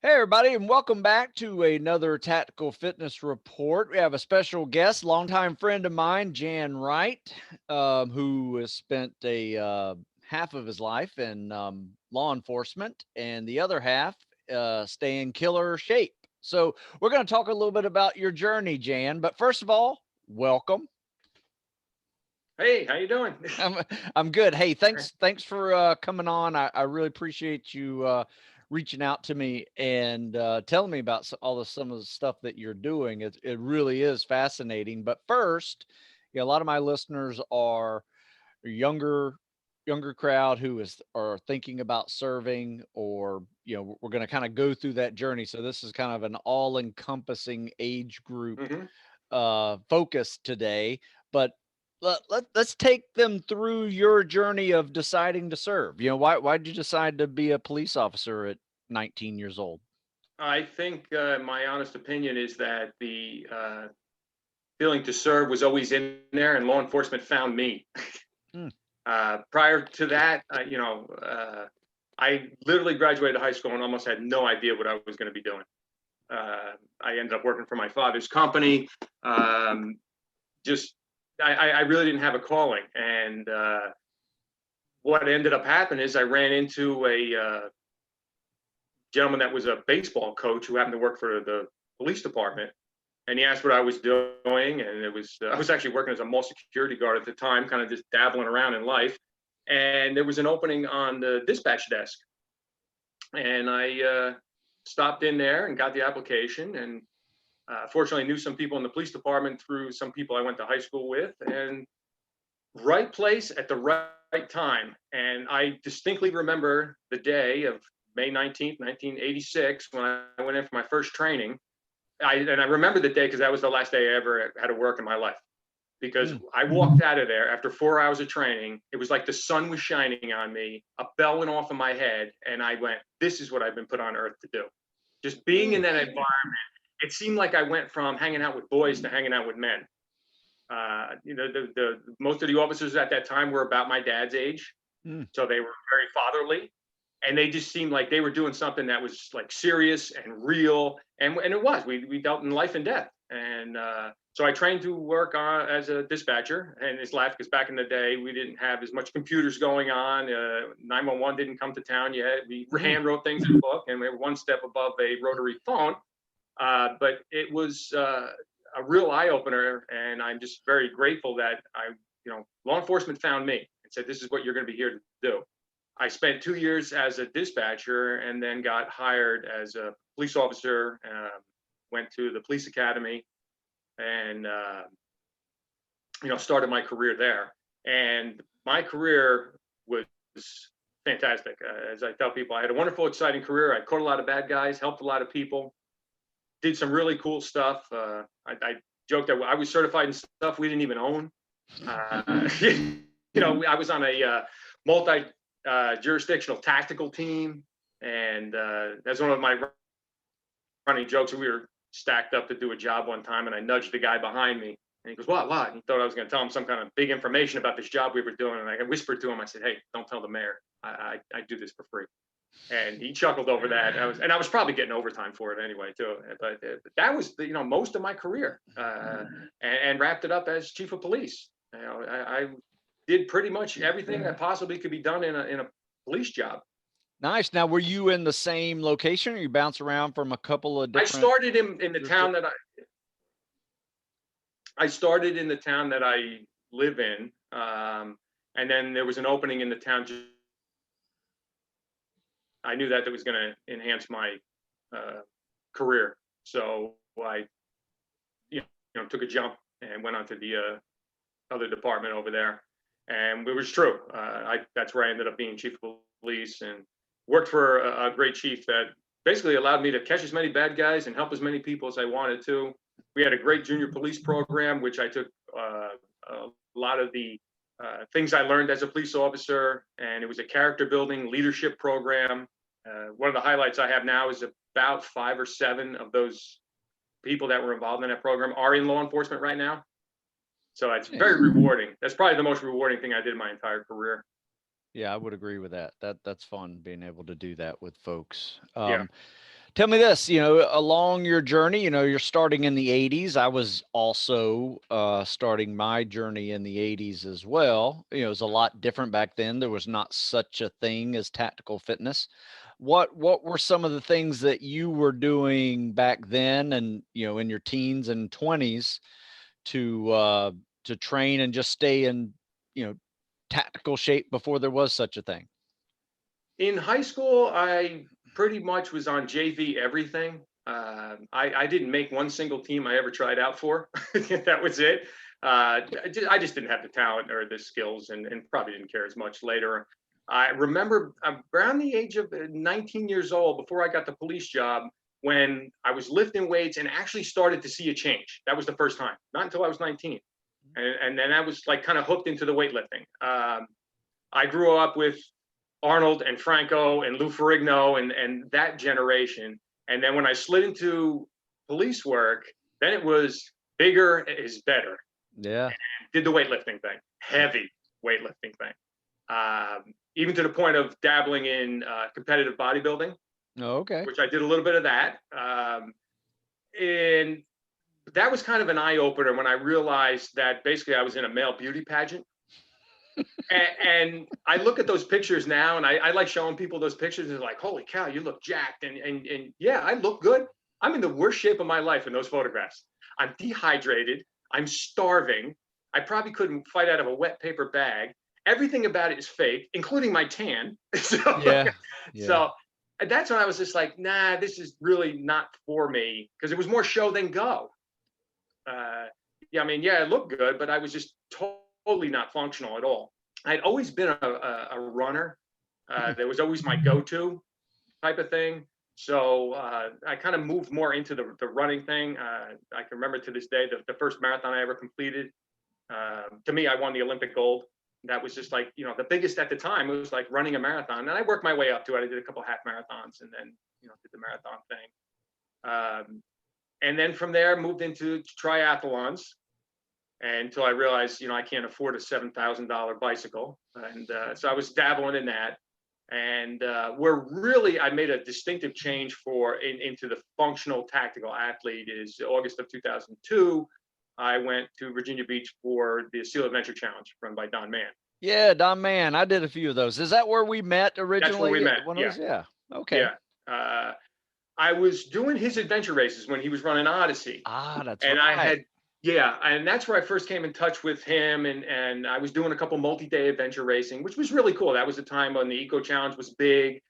Hey, everybody, and welcome back to another Tactical Fitness Report. We have a special guest, longtime friend of mine, Jan Wright, who has spent a half of his life in law enforcement and the other half staying killer shape. So we're going to talk a little bit about your journey, Jan. But first of all, welcome. Hey, how you doing? I'm good. Hey, thanks for coming on. I really appreciate you reaching out to me and telling me about some of the stuff that you're doing. It really is fascinating. But first, a lot of my listeners are younger younger crowd who are thinking about serving, or we're going to kind of go through that journey. So this is kind of an all-encompassing age group hmm focus today. But let's take them through your journey of deciding to serve. Why did you decide to be a police officer at 19 years old? I think my honest opinion is that the feeling to serve was always in there, and law enforcement found me. Hmm. Prior to that, I literally graduated high school and almost had no idea what I was going to be doing. I ended up working for my father's company. Just, I really didn't have a calling, and what ended up happening is I ran into a gentleman that was a baseball coach who happened to work for the police department, and he asked what I was doing, and it was I was actually working as a mall security guard at the time, kind of just dabbling around in life, and there was an opening on the dispatch desk, and I stopped in there and got the application, and fortunately knew some people in the police department through some people I went to high school with, and right place at the right time. And I distinctly remember the day of May 19th, 1986, when I went in for my first training. I remember the day because that was the last day I ever had to work in my life. Because Hmm. I walked out of there after 4 hours of training. It was like the sun was shining on me. A bell went off in my head, and I went, "This is what I've been put on earth to do." Just being in Hmm. that environment, it seemed like I went from hanging out with boys to hanging out with men. The most of the officers at that time were about my dad's age, Hmm. so they were very fatherly, and they just seemed like they were doing something that was like serious and real, and it was. We dealt in life and death, and so I trained to work as a dispatcher, and it's life because back in the day we didn't have as much computers going on. 911 didn't come to town yet. We Hmm. hand wrote things in a book, and we were one step above a rotary phone. But it was a real eye opener, and I'm just very grateful that law enforcement found me and said, "This is what you're going to be here to do." I spent 2 years as a dispatcher and then got hired as a police officer. Went to the police academy and started my career there. And my career was fantastic. As I tell people, I had a wonderful, exciting career. I caught a lot of bad guys, helped a lot of people, did some really cool stuff. I joked that I was certified in stuff we didn't even own. I was on a multi jurisdictional tactical team, and that's one of my running jokes. We were stacked up to do a job one time, and I nudged the guy behind me, and he goes, "What? What?" And he thought I was going to tell him some kind of big information about this job we were doing, and I whispered to him, I said, "Hey, don't tell the mayor. I do this for free." And he chuckled over that. I was probably getting overtime for it anyway too. But that was most of my career, and wrapped it up as chief of police. I did pretty much everything that possibly could be done in a police job. Nice. Now, were you in the same location, or you bounce around from a couple of I different started in the town that I started in the town that I live in, and then there was an opening in the town. I knew that was going to enhance my uh, career, so I took a jump and went on to the other department over there. And it was true. That's where I ended up being chief of police and worked for a great chief that basically allowed me to catch as many bad guys and help as many people as I wanted to. We had a great junior police program, which I took a lot of the things I learned as a police officer, and it was a character building leadership program. One of the highlights I have now is about 5 or 7 of those people that were involved in that program are in law enforcement right now. So it's very rewarding. That's probably the most rewarding thing I did in my entire career. Yeah, I would agree with that. That's fun being able to do that with folks. Yeah. Tell me this, along your journey, you're starting in the 80s. I was also starting my journey in the 80s as well. It was a lot different back then. There was not such a thing as tactical fitness. What were some of the things that you were doing back then and, in your teens and 20s to train and just stay in, tactical shape before there was such a thing? In high school, I pretty much was on JV everything. I didn't make one single team I ever tried out for. That was it. I just didn't have the talent or the skills, and probably didn't care as much later. I remember around the age of 19 years old, before I got the police job, when I was lifting weights and actually started to see a change. That was the first time. Not until I was 19, and then I was like kind of hooked into the weightlifting. I grew up with Arnold and Franco and Lou Ferrigno and that generation. And then when I slid into police work, then it was bigger is better. Yeah. And did the weightlifting thing, heavy weightlifting thing. Even to the point of dabbling in competitive bodybuilding. Oh, okay. Which I did a little bit of that. And that was kind of an eye opener when I realized that basically I was in a male beauty pageant. And I look at those pictures now, and I like showing people those pictures, and they're like, holy cow, you look jacked. And yeah, I look good. I'm in the worst shape of my life in those photographs. I'm dehydrated. I'm starving. I probably couldn't fight out of a wet paper bag. Everything about it is fake, including my tan. Yeah. So that's when I was just like, nah, this is really not for me, because it was more show than go. Yeah, I mean, yeah, it looked good, but I was just totally not functional at all. I'd always been a runner. That was always my go-to type of thing. So I kind of moved more into the running thing. I can remember to this day the first marathon I ever completed. To me, I won the Olympic gold. That was just like, the biggest at the time. It was like running a marathon. And I worked my way up to it. I did a couple half marathons and then, did the marathon thing. And then from there, moved into triathlons until I realized, I can't afford a $7,000 bicycle. And so I was dabbling in that. And I made a distinctive change into the functional tactical athlete is August of 2002. I went to Virginia Beach for the SEAL Adventure Challenge run by Don Mann. Yeah, Don Mann. I did a few of those. Is that where we met originally? That's where we met. Yeah. Okay. Yeah. I was doing his adventure races when he was running Odyssey. That's and right. And that's where I first came in touch with him. And I was doing a couple multi-day adventure racing, which was really cool. That was the time when the Eco Challenge was big.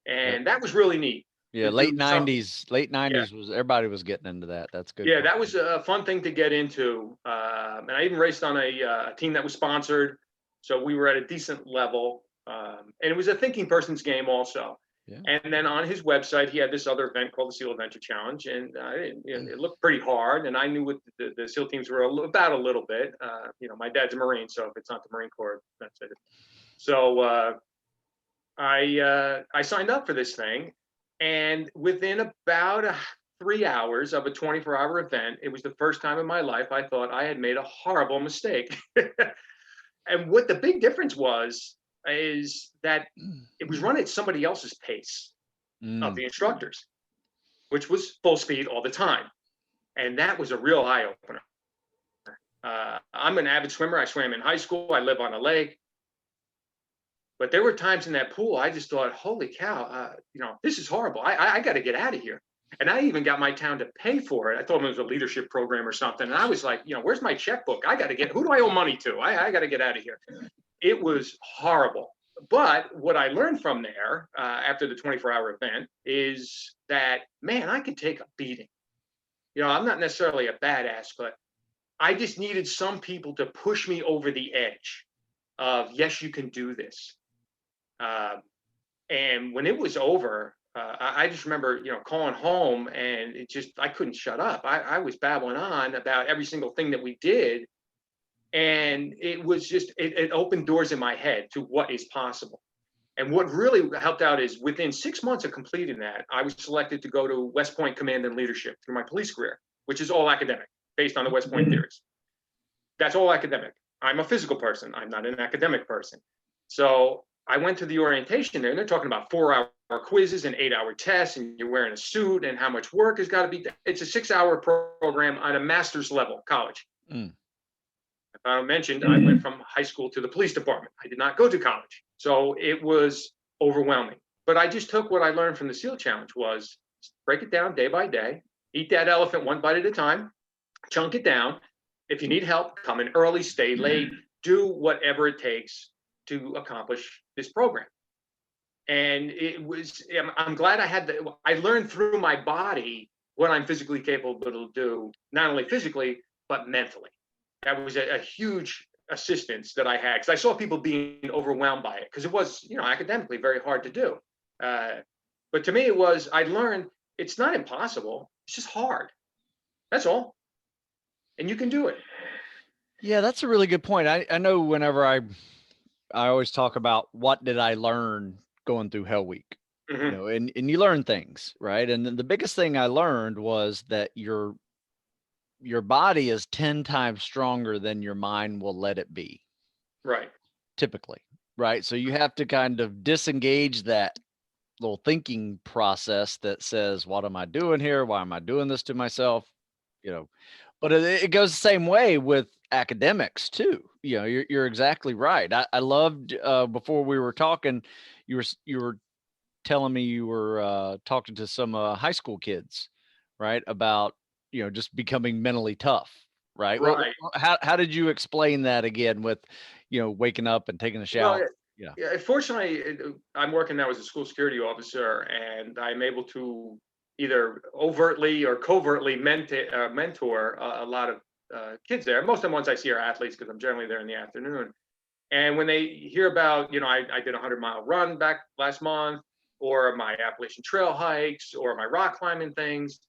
And that was really neat. Yeah, late 90s was everybody was getting into that. That's good. Yeah, that was a fun thing to get into. And I even raced on a team that was sponsored. So we were at a decent level. And it was a thinking person's game also. Yeah. And then on his website, he had this other event called the SEAL Adventure Challenge. And it looked pretty hard. And I knew what the SEAL teams were about a little bit. My dad's a Marine, so if it's not the Marine Corps, that's it. So I signed up for this thing. And within about 3 hours of a 24-hour event, it was the first time in my life I thought I had made a horrible mistake. And what the big difference is that it was run at somebody else's pace of the instructors, which was full speed all the time. And that was a real eye-opener. I'm an avid swimmer. I swam in high school. I live on a lake. But there were times in that pool, I just thought, holy cow, this is horrible. I got to get out of here. And I even got my town to pay for it. I thought it was a leadership program or something. And I was like, where's my checkbook? Who do I owe money to? I got to get out of here. It was horrible. But what I learned from there after the 24-hour event is that, man, I could take a beating. I'm not necessarily a badass, but I just needed some people to push me over the edge of, yes, you can do this. And when it was over, I just remember, calling home, and I couldn't shut up. I was babbling on about every single thing that we did. And it was just, it opened doors in my head to what is possible. And what really helped out is within 6 months of completing that, I was selected to go to West Point Command and Leadership through my police career, which is all academic, based on the West Point theories. That's all academic. I'm a physical person. I'm not an academic person. So I went to the orientation there, and they're talking about 4-hour quizzes and 8-hour tests, and you're wearing a suit, and how much work has got to be done. It's a 6-hour program on a master's level college. Mm. I mentioned I went from high school to the police department. I did not go to college. So it was overwhelming. But I just took what I learned from the SEAL Challenge was break it down day by day, eat that elephant one bite at a time, chunk it down. If you need help, come in early, stay late, do whatever it takes to accomplish this program. And I'm glad I learned through my body what I'm physically capable to do, not only physically, but mentally. That was a huge assistance that I had, because I saw people being overwhelmed by it, because it was, academically very hard to do. But to me, I learned it's not impossible. It's just hard. That's all. And you can do it. Yeah, that's a really good point. I know whenever I always talk about what did I learn going through Hell Week, Mm-hmm. and you learn things, right? And then the biggest thing I learned was that your body is 10 times stronger than your mind will let it be. Right. Typically, right? So you have to kind of disengage that little thinking process that says, what am I doing here? Why am I doing this to myself? But it goes the same way with academics too. You're exactly right. I loved before we were talking, you were telling me you were talking to some high school kids, right? About, just becoming mentally tough, right? Right. How did you explain that again with, waking up and taking a shower? Well, Yeah. yeah, fortunately, I'm working now as a school security officer, and I'm able to either overtly or covertly mentor a lot of kids there. Most of the ones I see are athletes, because I'm generally there in the afternoon. And when they hear about, I did a 100-mile run back last month, or my Appalachian Trail hikes, or my rock climbing things,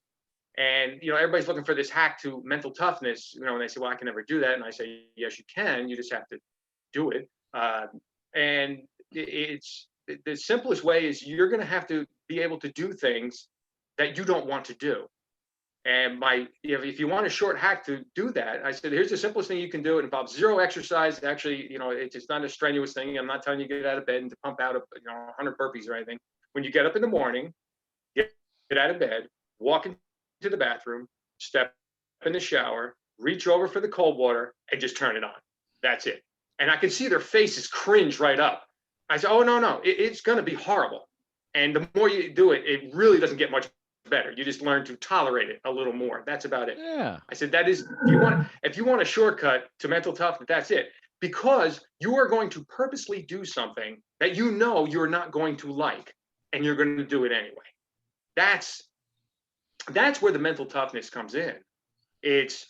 and everybody's looking for this hack to mental toughness. And they say, well, I can never do that. And I say, yes, you can. You just have to do it. And it's the simplest way is you're going to have to be able to do things that you don't want to do. And if you want a short hack to do that, I said, here's the simplest thing you can do. It involves zero exercise. Actually, it's not a strenuous thing. I'm not telling you to get out of bed and to pump out 100 burpees or anything. When you get up in the morning, get out of bed, walk into the bathroom, step in the shower, reach over for the cold water, and just turn it on. That's it. And I can see their faces cringe right up. I said, oh, no, it's going to be horrible. And the more you do it, it really doesn't get much better. You just learn to tolerate it a little more. That's about it. Yeah. I said, if you want a shortcut to mental toughness, that's it. Because you are going to purposely do something that you're not going to like, and you're going to do it anyway. That's where the mental toughness comes in. It's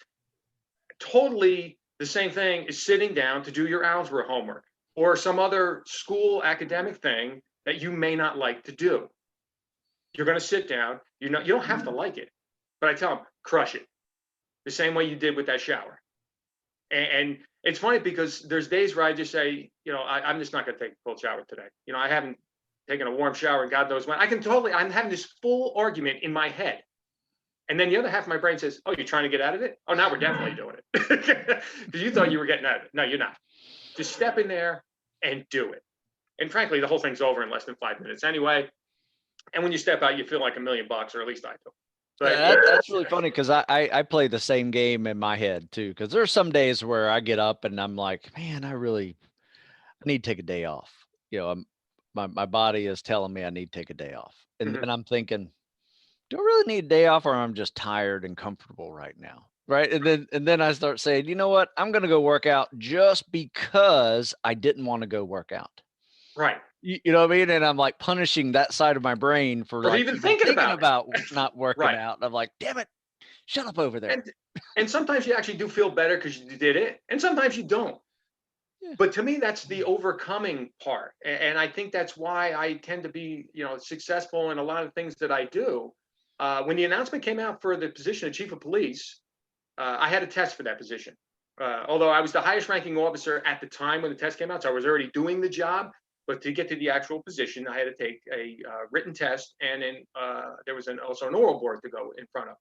totally the same thing as sitting down to do your algebra homework or some other school academic thing that you may not like to do. You're going to sit down. You don't have to like it, but I tell them, crush it, the same way you did with that shower. And it's funny because there's days where I just say, I'm just not going to take a cold shower today. I haven't taken a warm shower, and God knows when. I'm having this full argument in my head. And then the other half of my brain says, oh, you're trying to get out of it? Oh, now we're definitely doing it. Because you thought you were getting out of it. No, you're not. Just step in there and do it. And frankly, the whole thing's over in less than 5 minutes anyway. And when you step out, you feel like $1 million, or at least I do. But that's really funny, because I play the same game in my head too. Because there's some days where I get up and I'm like, man, I need to take a day off. My body is telling me I need to take a day off. And then I'm thinking, do I really need a day off, or I'm just tired and comfortable right now? Right. And then I start saying, you know what? I'm going to go work out just because I didn't want to go work out. Right. You know what I mean? And I'm like punishing that side of my brain for like even thinking about not working Right. out. And I'm like, damn it, shut up over there. And sometimes you actually do feel better because you did it. And sometimes you don't. Yeah. But to me, that's the overcoming part. And I think that's why I tend to be, successful in a lot of things that I do. When the announcement came out for the position of chief of police, I had a test for that position. Although I was the highest ranking officer at the time when the test came out, so I was already doing the job. But to get to the actual position, I had to take a written test, and then there was also an oral board to go in front of.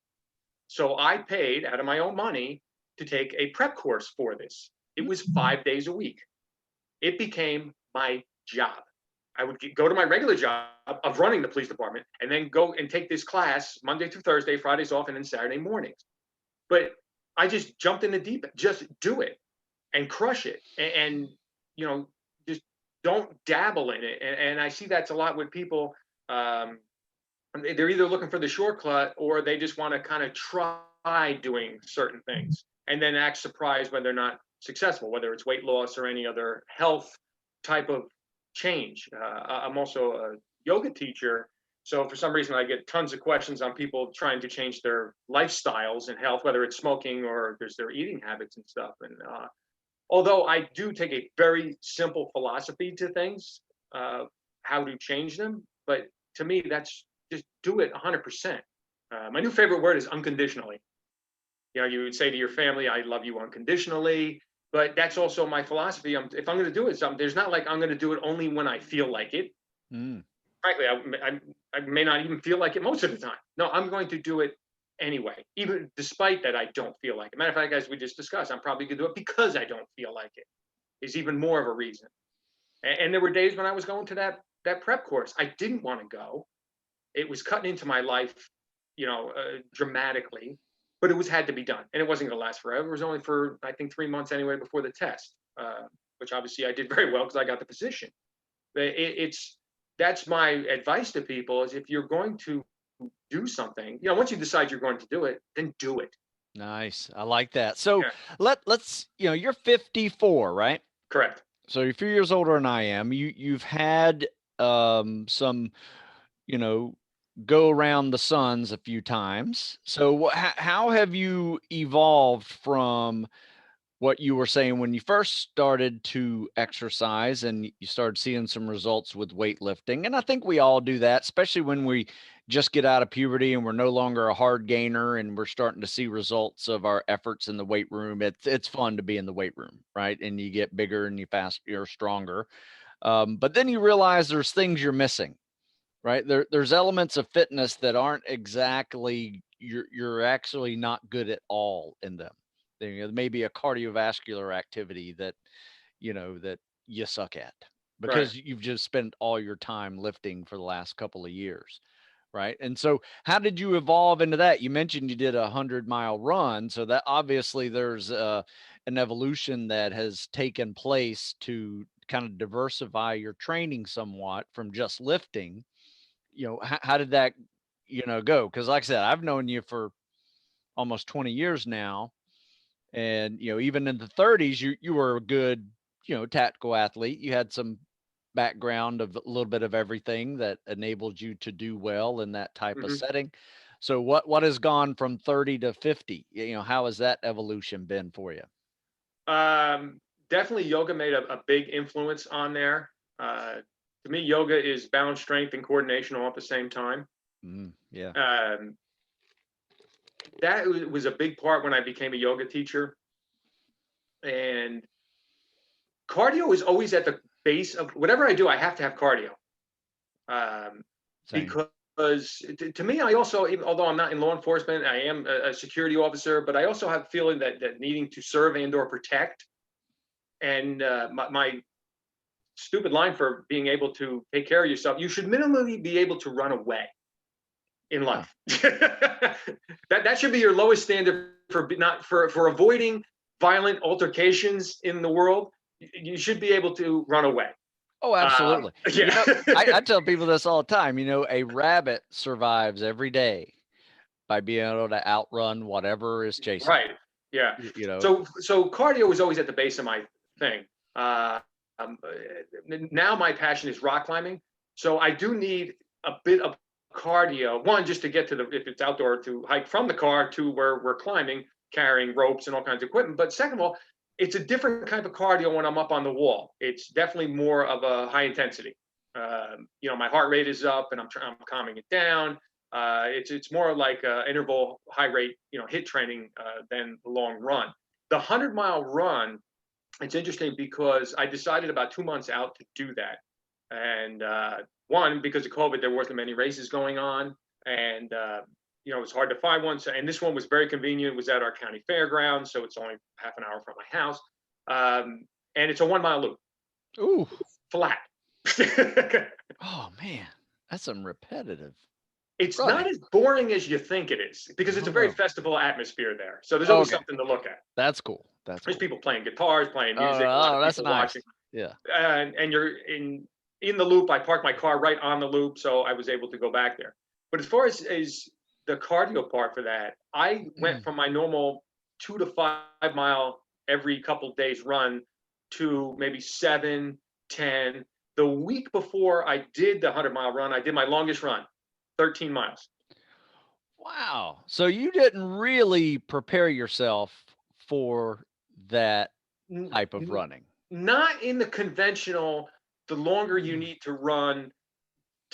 So I paid out of my own money to take a prep course for this. It was 5 days a week. It became my job. I would go to my regular job of running the police department and then go and take this class Monday through Thursday, Fridays off, and then Saturday mornings. But I just jumped in the deep end. Just do it and crush it. And you know, just don't dabble in it. And I see that's a lot with people. They're either looking for the shortcut or they just want to kind of try doing certain things and then act surprised when they're not successful, whether it's weight loss or any other health type of change. I'm also a yoga teacher. So for some reason, I get tons of questions on people trying to change their lifestyles and health, whether it's smoking or there's their eating habits and stuff. And although I do take a very simple philosophy to things, how to change them, but to me, that's just do it 100%. My new favorite word is unconditionally. You know, you would say to your family, I love you unconditionally, but that's also my philosophy. If I'm going to do it, there's not like I'm going to do it only when I feel like it. Frankly, I may not even feel like it most of the time. No, I'm going to do it anyway, even despite that I don't feel like it. Matter of fact, as we just discussed, I'm probably going to do it because I don't feel like it, is even more of a reason. And there were days when I was going to that prep course. I didn't want to go. It was cutting into my life, you know, dramatically, but it had to be done. And it wasn't going to last forever. It was only for, I think, 3 months anyway before the test, which obviously I did very well because I got the position. That's my advice to people is if you're going to do something, you know, once you decide you're going to do it, then do it. Nice. I like that. So Yeah. let's, you know, you're 54, right? Correct. So you're a few years older than I am. You've had some, you know, go around the suns a few times. So how have you evolved from what you were saying when you first started to exercise and you started seeing some results with weightlifting? And I think we all do that, especially when we just get out of puberty and we're no longer a hard gainer and we're starting to see results of our efforts in the weight room. It's fun to be in the weight room, right? And you get bigger and you're stronger. But then you realize there's things you're missing, right? There's elements of fitness that aren't exactly, you're actually not good at all in them. There may be a cardiovascular activity that, you know, that you suck at because you've just spent all your time lifting for the last couple of years. Right. And so how did you evolve into that? You mentioned you did a 100-mile run. So that obviously there's an evolution that has taken place to kind of diversify your training somewhat from just lifting. You know, how did that, you know, go? Because like I said, I've known you for almost 20 years now. And, you know, even in the 30s, you were a good, you know, tactical athlete. You had some background of a little bit of everything that enabled you to do well in that type of setting. So what has gone from 30 to 50? You know, how has that evolution been for you? Definitely yoga made a big influence on there. To me, yoga is balance, strength, and coordination all at the same time. Yeah. That was a big part when I became a yoga teacher. And cardio is always at the base of whatever I do. I have to have cardio. Because to me, I also, although I'm not in law enforcement, I am a security officer, but I also have a feeling that needing to serve and or protect. And my stupid line for being able to take care of yourself, you should minimally be able to run away in life. That should be your lowest standard for avoiding violent altercations in the world. You should be able to run away. Oh, absolutely. Yeah. You know, I tell people this all the time. You know, a rabbit survives every day by being able to outrun whatever is chasing. Right. Yeah. You know. So cardio was always at the base of my thing. Now my passion is rock climbing. So I do need a bit of cardio. One, just to get to if it's outdoor, to hike from the car to where we're climbing, carrying ropes and all kinds of equipment. But second of all, it's a different kind of cardio when I'm up on the wall. It's definitely more of a high intensity. You know, my heart rate is up and I'm calming it down. It's more like interval high rate, you know, HIIT training than the long run. The 100-mile run, it's interesting because I decided about 2 months out to do that. And one, because of COVID, there wasn't many races going on. And you know, it was hard to find one. So, and this one was very convenient. It was at our county fairgrounds, so it's only half an hour from my house. And it's a 1 mile loop. Ooh. Flat. Oh man, that's some repetitive It's not running. as boring as you think it is because it's Oh a very no. festival atmosphere there. So there's always Okay, something to look at. that's cool. That's There's cool. people playing guitars, playing Oh, music, a lot of oh, that's people nice. watching. Yeah. And you're in the loop. I parked my car right on the loop, so I was able to go back there. But as far as the cardio part for that, I went from my normal 2 to 5 mile every couple days run to maybe 7, 10. The week before I did the 100-mile run, I did my longest run, 13 miles. Wow. So you didn't really prepare yourself for that N- type of n- running. Not in the conventional, the longer you need to run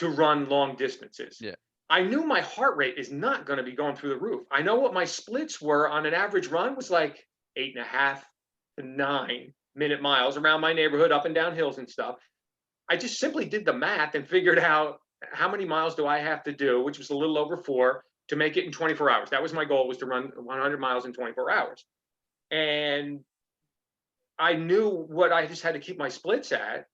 long distances. Yeah. I knew my heart rate is not going to be going through the roof. I know what my splits were on an average run was like 8.5 to 9 minute miles around my neighborhood, up and down hills and stuff. I just simply did the math and figured out how many miles do I have to do, which was a little over 4, to make it in 24 hours. That was my goal, was to run 100 miles in 24 hours. And I knew what I just had to keep my splits at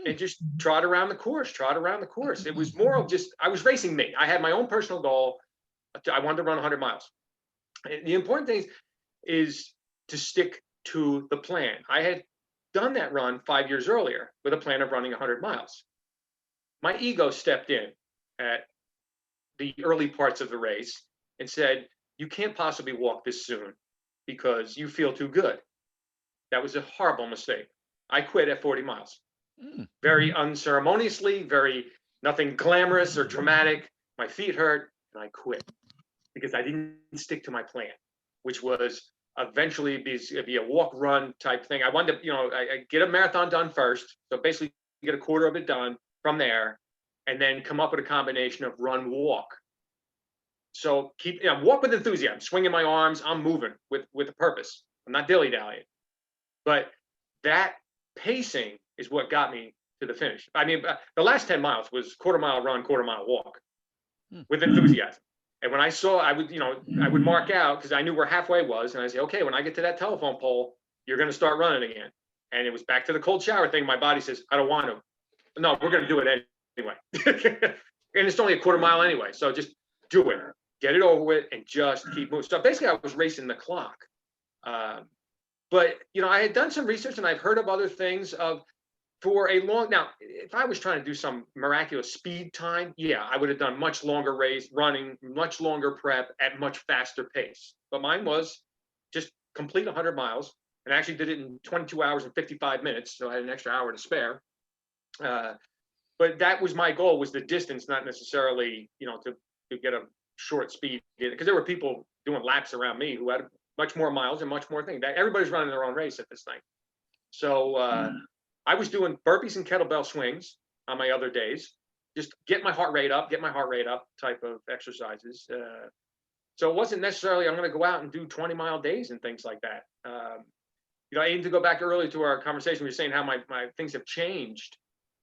and just trot around the course, trot around the course. It was more of just, I was racing me. I had my own personal goal. I wanted to run 100 miles. And the important thing is to stick to the plan. I had done that run 5 years earlier with a plan of running 100 miles. My ego stepped in at the early parts of the race and said, you can't possibly walk this soon because you feel too good. That was a horrible mistake. I quit at 40 miles. Very unceremoniously, very nothing glamorous or dramatic. My feet hurt and I quit because I didn't stick to my plan, which was eventually be a walk run type thing. I wanted to, I get a marathon done first. So basically get a quarter of it done from there and then come up with a combination of run walk. So walk with enthusiasm, swinging my arms. I'm moving with a purpose. I'm not dilly dallying. But that pacing is what got me to the finish. I mean, the last 10 miles was quarter mile run, quarter mile walk with enthusiasm. And when I saw, I would mark out because I knew where halfway was. And I say, okay, when I get to that telephone pole, you're going to start running again. And it was back to the cold shower thing. My body says, I don't want to. No, we're going to do it anyway. And it's only a quarter mile anyway. So just do it, get it over with, and just keep moving. So basically, I was racing the clock. But I had done some research and I've heard of other things for a long. Now, if I was trying to do some miraculous speed time, yeah, I would have done much longer race, running, much longer prep at much faster pace. But mine was just complete 100 miles, and I actually did it in 22 hours and 55 minutes, so I had an extra hour to spare. But that was my goal, was the distance, not necessarily to get a short speed, because there were people doing laps around me who had much more miles and much more things. Everybody's running their own race at this thing. So I was doing burpees and kettlebell swings on my other days, just get my heart rate up type of exercises. So it wasn't necessarily I'm going to go out and do 20-mile days and things like that. I need to go back earlier to our conversation. We were saying how my things have changed.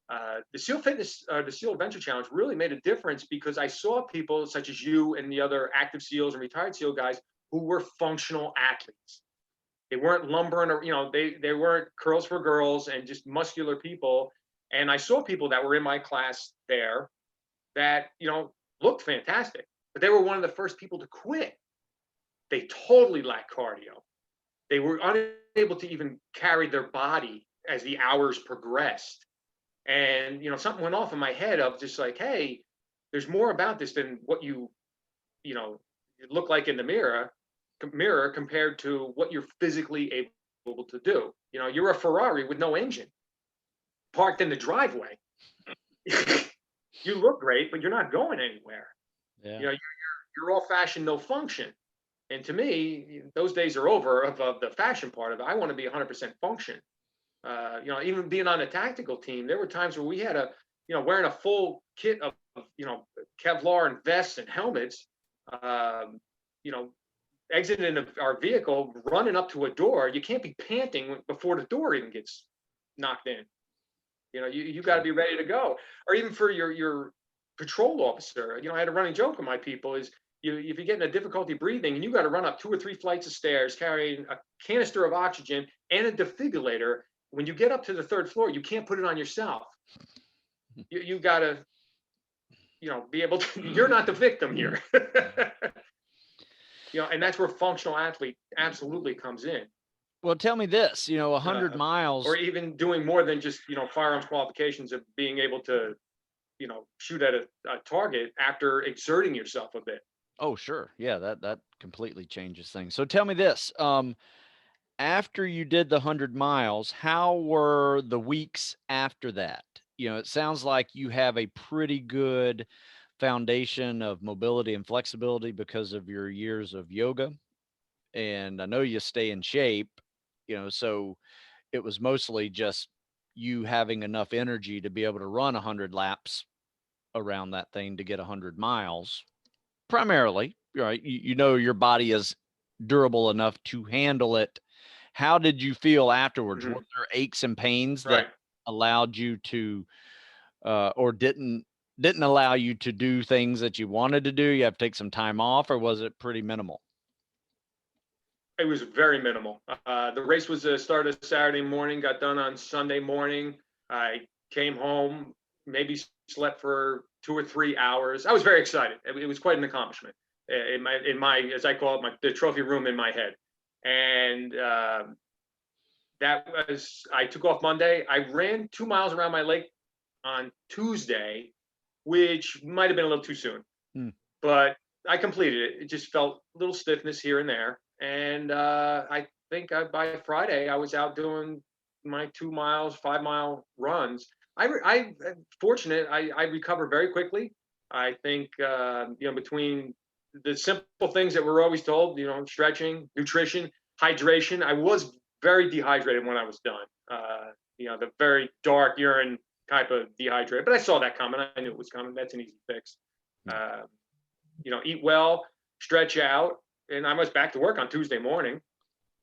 The SEAL Fitness, the SEAL Adventure Challenge really made a difference because I saw people such as you and the other active SEALs and retired SEAL guys who were functional athletes. They weren't lumbering, or they weren't curls for girls and just muscular people. And I saw people that were in my class there that looked fantastic, but they were one of the first people to quit. They totally lacked cardio. They were unable to even carry their body as the hours progressed. And something went off in my head of just like, hey, there's more about this than what you look like in the mirror compared to what you're physically able to do. You're a Ferrari with no engine parked in the driveway. You look great, but you're not going anywhere. Yeah. You're old fashioned, no function. And to me, those days are over of the fashion part of it. I want to be 100% function. Even being on a tactical team, there were times where we had wearing a full kit of Kevlar and vests and helmets, exiting our vehicle, running up to a door. You can't be panting before the door even gets knocked in. You got to be ready to go. Or even for your patrol officer, I had a running joke with my people is, if you get in a difficulty breathing and you got to run up 2 or 3 flights of stairs carrying a canister of oxygen and a defibrillator, when you get up to the 3rd floor, you can't put it on yourself. You gotta, be able to, you're not the victim here. And that's where functional athlete absolutely comes in. Well, tell me this, 100 Uh, or miles. even doing more than just, firearms qualifications of being able to, shoot at a target after exerting yourself a bit. Oh, sure. Yeah, that completely changes things. So tell me this, after you did the 100 miles, how were the weeks after that? It sounds like you have a pretty good foundation of mobility and flexibility because of your years of yoga. And I know you stay in shape, so it was mostly just you having enough energy to be able to run 100 laps around that thing to get 100 miles. Primarily, right? Your body is durable enough to handle it. How did you feel afterwards? Were Mhm. there aches and pains that Right. allowed you to, or didn't allow you to do things that you wanted to do? You have to take some time off, or was it pretty minimal? It was very minimal. The race was started Saturday morning, got done on Sunday morning. I came home, maybe slept for 2 or 3 hours. I was very excited. It was quite an accomplishment in my as I call it, the trophy room in my head. And I took off Monday. I ran 2 miles around my lake on Tuesday, which might have been a little too soon, Hmm. but I completed it. It just felt a little stiffness here and there. And I think by Friday, I was out doing my 2 miles, 5 mile runs. I fortunate. I recover very quickly. I think between the simple things that we're always told, stretching, nutrition, hydration. I was very dehydrated when I was done. The very dark urine type of dehydrated, but I saw that coming. I knew it was coming. That's an easy fix. Yeah. Uh, Eat well, stretch out, and I was back to work on Tuesday morning.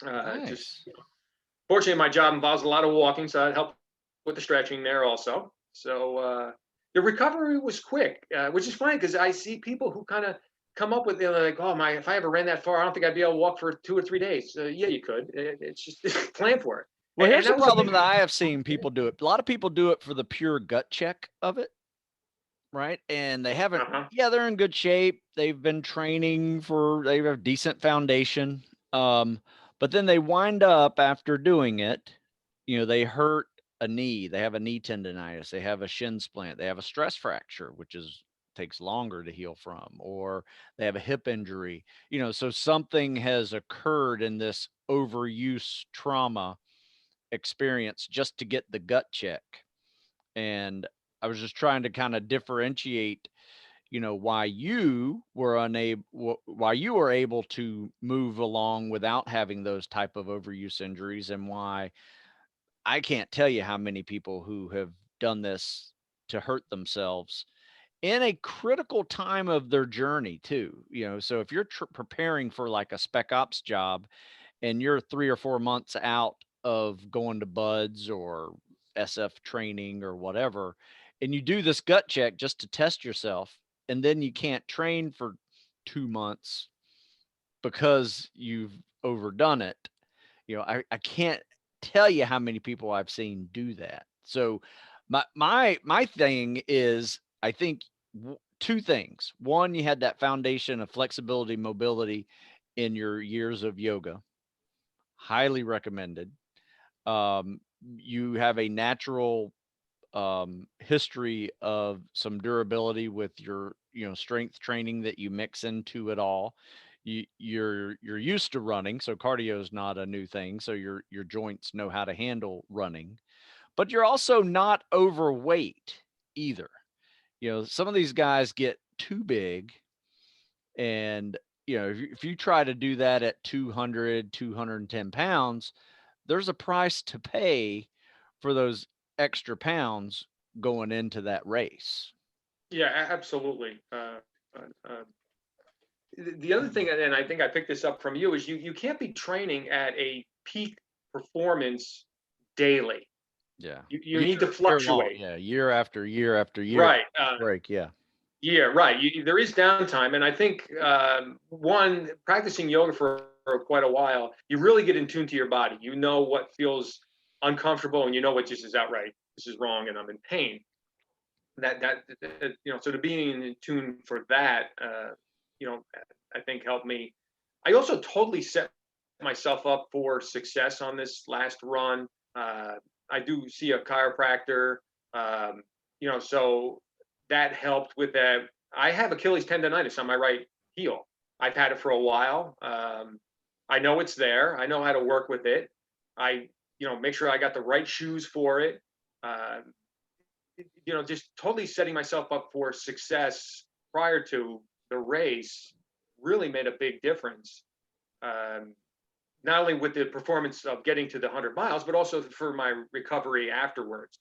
Just Nice. Fortunately, my job involves a lot of walking, so it helped with the stretching there also. So the recovery was quick, which is funny because I see people who kind of come up with, like, oh my, if I ever ran that far, I don't think I'd be able to walk for 2 or 3 days. Yeah, you could. It's just plan for it. Well, And here's the that was a problem big. that I have seen people do it. A lot of people do it for the pure gut check of it, right? And they haven't, Uh-huh. yeah, they're in good shape. They've been training they have a decent foundation. But then they wind up after doing it, they hurt a knee, they have a knee tendonitis, they have a shin splint, they have a stress fracture, which takes longer to heal from, or they have a hip injury, so something has occurred in this overuse trauma experience just to get the gut check. And I was just trying to kind of differentiate, why you were able to move along without having those type of overuse injuries, and why I can't tell you how many people who have done this to hurt themselves in a critical time of their journey too. So if you're preparing for like a spec ops job and you're 3 or 4 months out of going to buds or SF training or whatever, and you do this gut check just to test yourself, and then you can't train for 2 months because you've overdone it. I can't tell you how many people I've seen do that. So my thing is, I think two things. One, you had that foundation of flexibility, mobility in your years of yoga. Highly recommended. You have a natural history of some durability with your strength training that you mix into it all. You're used to running, so cardio is not a new thing, so your joints know how to handle running. But you're also not overweight either. Some of these guys get too big, and if you try to do that at 200 210 pounds, there's a price to pay for those extra pounds going into that race. Yeah, absolutely. The other thing, and I think I picked this up from you, is you can't be training at a peak performance daily. Yeah. You need to Long, fluctuate. yeah, year after year after year Right. break, yeah. Yeah, right. There is downtime, and I think one, practicing yoga for quite a while, you really get in tune to your body. You know what feels uncomfortable, and you know what just is outright, this is wrong, and I'm in pain. so to being in tune for that, I think helped me. I also totally set myself up for success on this last run. I do see a chiropractor, so that helped with that. I have Achilles tendonitis on my right heel. I've had it for a while. I know it's there. I know how to work with it. I, make sure I got the right shoes for it. Just totally setting myself up for success prior to the race really made a big difference. Not only with the performance of getting to the 100 miles, but also for my recovery afterwards.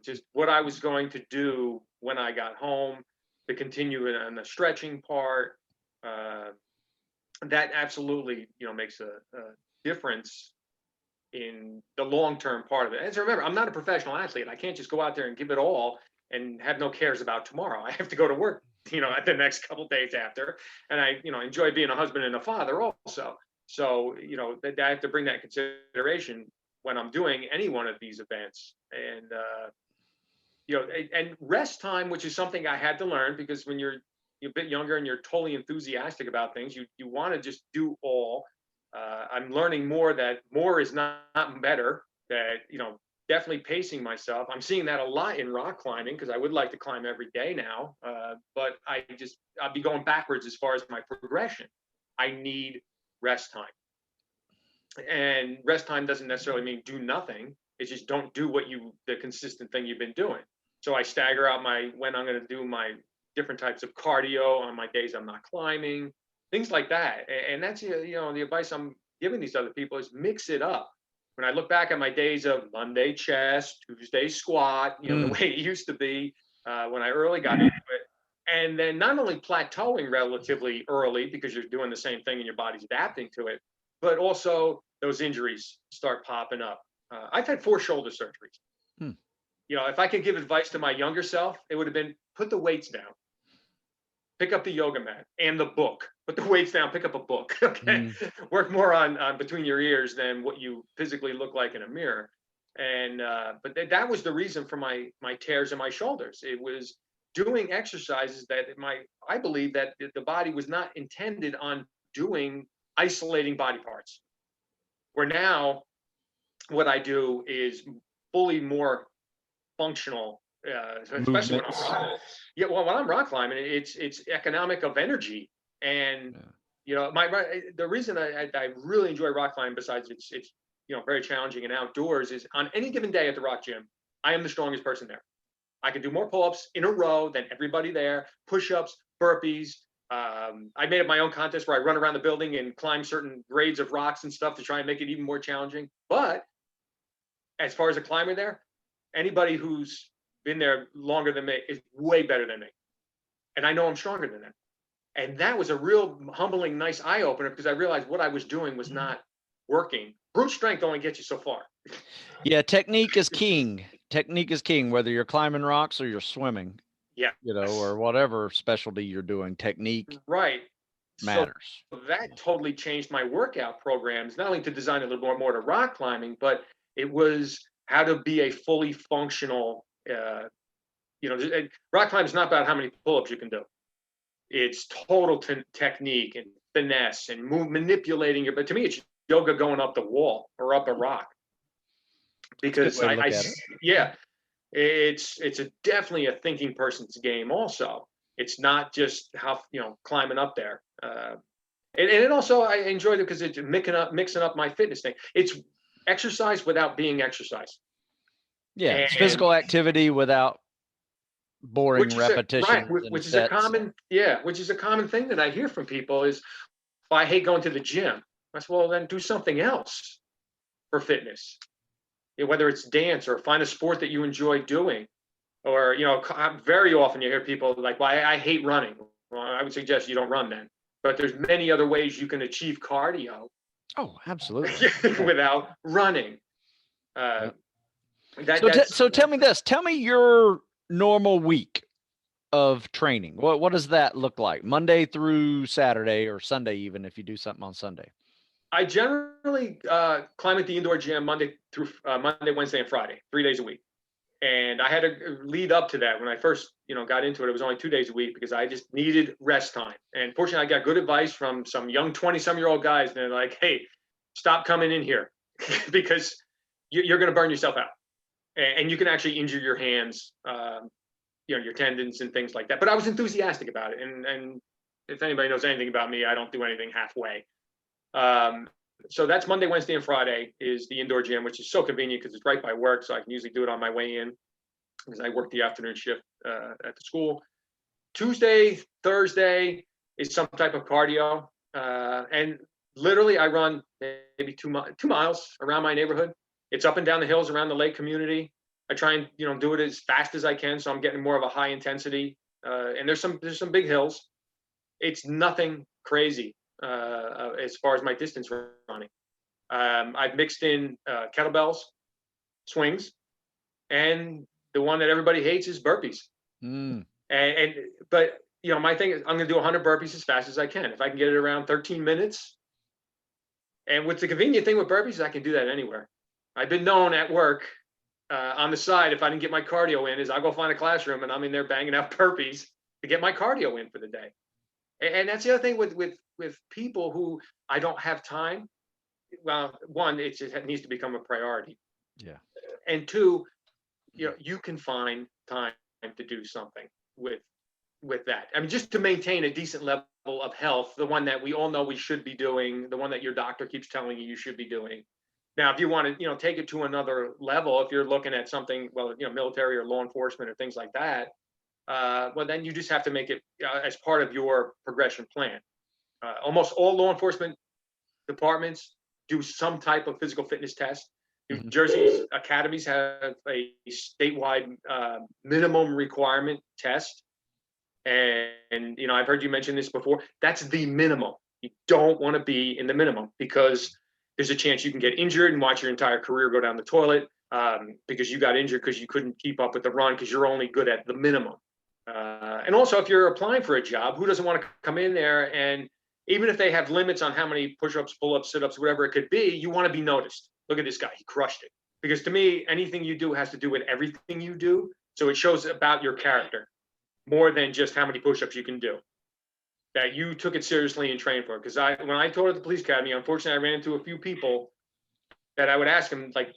Just what I was going to do when I got home to continue on the stretching part. That absolutely, makes a difference in the long-term part of it. As remember, I'm not a professional athlete. I can't just go out there and give it all and have no cares about tomorrow. I have to go to work, at the next couple of days after. And I, enjoy being a husband and a father also. So, I have to bring that in consideration when I'm doing any one of these events. And, and rest time, which is something I had to learn, because when you're a bit younger and you're totally enthusiastic about things, you want to just do all. I'm learning more that more is not better, that, definitely pacing myself. I'm seeing that a lot in rock climbing, because I would like to climb every day now. But I'll be going backwards as far as my progression. I need rest time. And rest time doesn't necessarily mean do nothing. It's just don't do the consistent thing you've been doing. So I stagger out when I'm going to do my different types of cardio on my days I'm not climbing, things like that. And that's, the advice I'm giving these other people is mix it up. When I look back at my days of Monday chest, Tuesday squat, the way it used to be when I early got into it, and then not only plateauing relatively early because you're doing the same thing and your body's adapting to it, but also those injuries start popping up. I've had 4 shoulder surgeries. If I could give advice to my younger self, it would have been put the weights down, pick up the yoga mat and the book, put the weights down, pick up a book. Okay. Work more on between your ears than what you physically look like in a mirror. And, but that was the reason for my tears in my shoulders. It was doing exercises that I believe that the body was not intended on doing, isolating body parts. Where now what I do is fully more functional, especially when I'm rock climbing. It's economic of energy. And the reason I really enjoy rock climbing, besides it's very challenging and outdoors, is on any given day at the rock gym, I am the strongest person there. I can do more pull-ups in a row than everybody there, push-ups, burpees. I made up my own contest where I run around the building and climb certain grades of rocks and stuff to try and make it even more challenging. But as far as a climber there, anybody who's been there longer than me is way better than me. And I know I'm stronger than them. And that was a real humbling, nice eye-opener, because I realized what I was doing was not working. Brute strength only gets you so far. Yeah, technique is king. Technique is king, whether you're climbing rocks or you're swimming. Yeah. Or whatever specialty you're doing, technique matters. So that totally changed my workout programs, not only to design a little more to rock climbing, but it was how to be a fully functional, rock climbing is not about how many pull-ups you can do. It's total technique and finesse and manipulating but to me, it's yoga going up the wall or up a rock. Because it's definitely a thinking person's game also. It's not just how, climbing up there. And it also, I enjoyed it because it's mixing up my fitness thing. It's exercise without being exercise. Yeah, it's physical activity without boring repetitions. Right, which is a common thing that I hear from people is, well, I hate going to the gym. I said, well, then do something else for fitness. Whether it's dance or find a sport that you enjoy doing, or, very often you hear people like, well, I hate running. Well, I would suggest you don't run then, but there's many other ways you can achieve cardio. Oh, absolutely. Without running. So tell me this, tell me your normal week of training. What does that look like? Monday through Saturday, or Sunday, even if you do something on Sunday? I generally climb at the indoor gym Monday, Wednesday, and Friday, 3 days a week. And I had to lead up to that. When I first, got into it, it was only 2 days a week because I just needed rest time. And fortunately, I got good advice from some young 20-some-year-old guys. And they're like, hey, stop coming in here because you're going to burn yourself out. And you can actually injure your hands, your tendons and things like that. But I was enthusiastic about it. And if anybody knows anything about me, I don't do anything halfway. So that's Monday, Wednesday, and Friday is the indoor gym, which is so convenient because it's right by work. So I can usually do it on my way in because I work the afternoon shift at the school. Tuesday, Thursday is some type of cardio. And literally I run maybe 2 miles around my neighborhood. It's up and down the hills around the lake community. I try and, do it as fast as I can. So I'm getting more of a high intensity. And there's some big hills. It's nothing crazy as far as my distance running. I've mixed in kettlebells, swings, and the one that everybody hates is burpees. But my thing is I'm going to do 100 burpees as fast as I can. If I can get it around 13 minutes. And what's the convenient thing with burpees is I can do that anywhere. I've been known at work on the side, if I didn't get my cardio in, is I'll go find a classroom and I'm in there banging out burpees to get my cardio in for the day. And that's the other thing with people who I don't have time. Well, one, it needs to become a priority. Yeah. And two, you can find time to do something with that. I mean, just to maintain a decent level of health, the one that we all know we should be doing, the one that your doctor keeps telling you should be doing. Now, if you want to, take it to another level, if you're looking at something, well, military or law enforcement or things like that, well, then you just have to make it as part of your progression plan. Almost all law enforcement departments do some type of physical fitness test. New Jersey's academies have a statewide minimum requirement test. And I've heard you mention this before. That's the minimum. You don't want to be in the minimum because there's a chance you can get injured and watch your entire career go down the toilet because you got injured because you couldn't keep up with the run because you're only good at the minimum. And also, if you're applying for a job, who doesn't want to come in there and even if they have limits on how many push-ups, pull-ups, sit-ups, whatever it could be, you want to be noticed. Look at this guy, he crushed it. Because to me, anything you do has to do with everything you do. So it shows about your character more than just how many push-ups you can do. That you took it seriously and trained for it. Because when I taught at the police academy, unfortunately, I ran into a few people that I would ask them, like,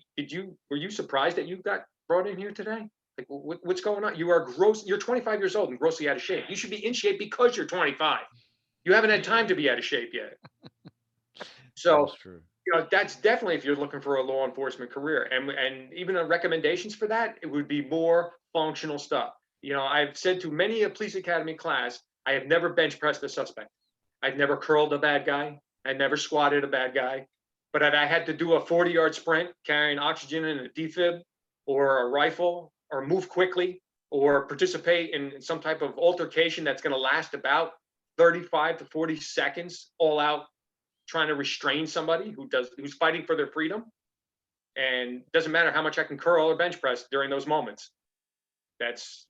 were you surprised that you got brought in here today? Like, what's going on? You're 25 years old and grossly out of shape. You should be in shape because you're 25. You haven't had time to be out of shape yet. So, that's true. That's definitely if you're looking for a law enforcement career. And even recommendations for that, it would be more functional stuff. I've said to many a police academy class, I have never bench pressed a suspect. I've never curled a bad guy. I've never squatted a bad guy. But if I had to do a 40-yard sprint carrying oxygen in a defib or a rifle or move quickly or participate in some type of altercation that's going to last about 35 to 40 seconds all out trying to restrain somebody who's fighting for their freedom. And it doesn't matter how much I can curl or bench press during those moments. That's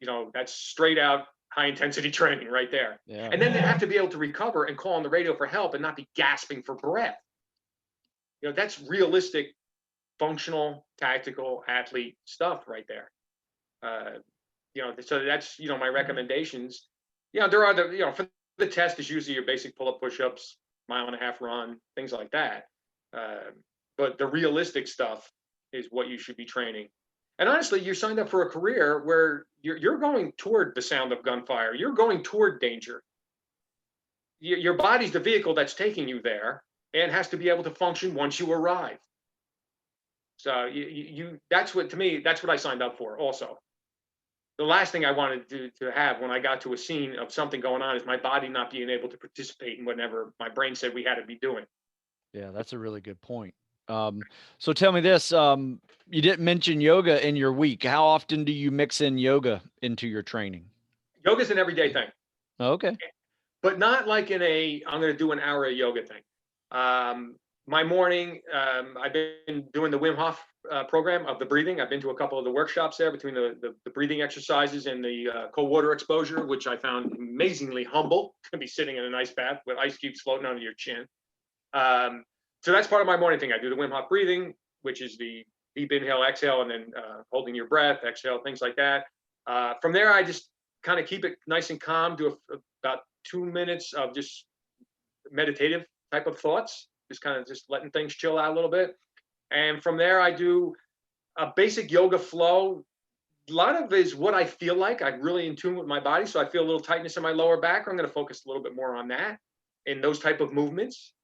straight out high intensity training right there. Yeah. And then they have to be able to recover and call on the radio for help and not be gasping for breath. That's realistic, functional, tactical athlete stuff right there. So that's, my recommendations. There are for the test is usually your basic pull-up, push-ups, 1.5 mile run, things like that. But the realistic stuff is what you should be training. And honestly, you signed up for a career where you're going toward the sound of gunfire. You're going toward danger. Your body's the vehicle that's taking you there and has to be able to function once you arrive. So that's what I signed up for also. The last thing I wanted to have when I got to a scene of something going on is my body not being able to participate in whatever my brain said we had to be doing. Yeah, that's a really good point. So tell me this, you didn't mention yoga in your week. How often do you mix in yoga into your training? Yoga's an everyday thing. Okay. But not like I'm going to do an hour of yoga thing. My morning, I've been doing the Wim Hof program of the breathing. I've been to a couple of the workshops there between the breathing exercises and the cold water exposure, which I found amazingly humble to be sitting in a nice bath with ice cubes floating under your chin. So that's part of my morning thing. I do the Wim Hof breathing, which is the deep inhale, exhale, and then holding your breath, exhale, things like that. From there, I just kind of keep it nice and calm, do about 2 minutes of just meditative type of thoughts, just kind of just letting things chill out a little bit. And from there, I do a basic yoga flow. A lot of it is what I feel like. I'm really in tune with my body. So I feel a little tightness in my lower back. I'm going to focus a little bit more on that in those type of movements.